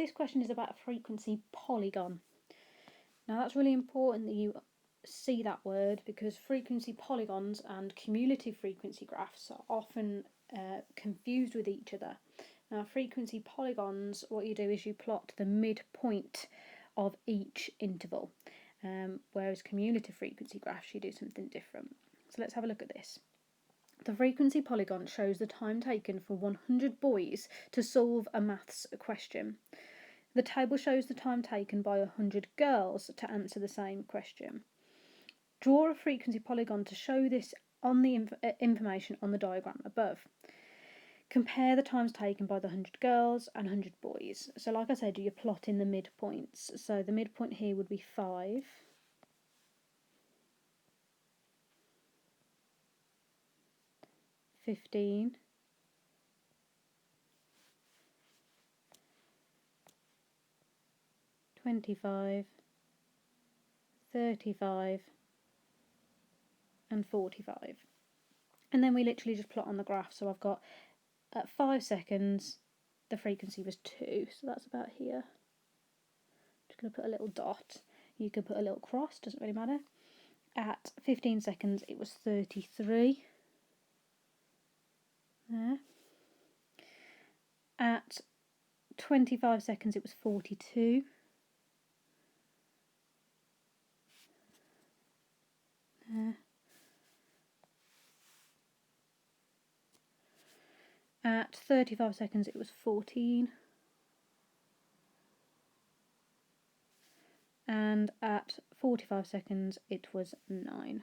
this question is about a frequency polygon. Now that's really important that you see that word, because frequency polygons and cumulative frequency graphs are often confused with each other. Now frequency polygons, what you do is you plot the midpoint of each interval, whereas cumulative frequency graphs you do something different. So let's have a look at this. The frequency polygon shows the time taken for 100 boys to solve a maths question. The table shows the time taken by 100 girls to answer the same question. Draw a frequency polygon to show this on the information on the diagram above. Compare the times taken by the 100 girls and 100 boys. So like I said, you're plotting the midpoints. So the midpoint here would be 5. 15, 25, 35 and 45. And then we literally just plot on the graph. So I've got at 5 seconds the frequency was 2, so that's about here. Just going to put a little dot. You could put a little cross, doesn't really matter. At 15 seconds it was 33. There. At 25 seconds it was 42. There. At 35 seconds it was 14. And at 45 seconds it was 9.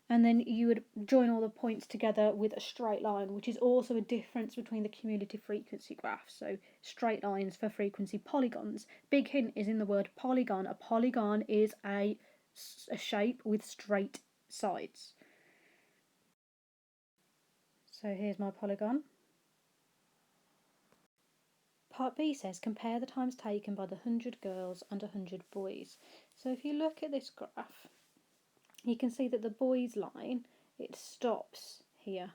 And then you would join all the points together with a straight line, which is also a difference between the cumulative frequency graphs. So straight lines for frequency polygons. Big hint is in the word polygon. A polygon is a shape with straight sides. So here's my polygon. Part B says compare the times taken by the 100 girls and 100 boys. So if you look at this graph, you can see that the boys line, it stops here,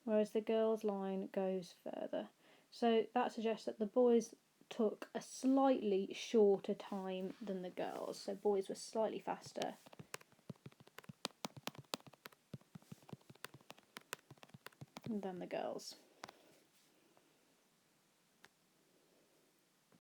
whereas the girls line goes further. So that suggests that the boys took a slightly shorter time than the girls. So boys were slightly faster than the girls.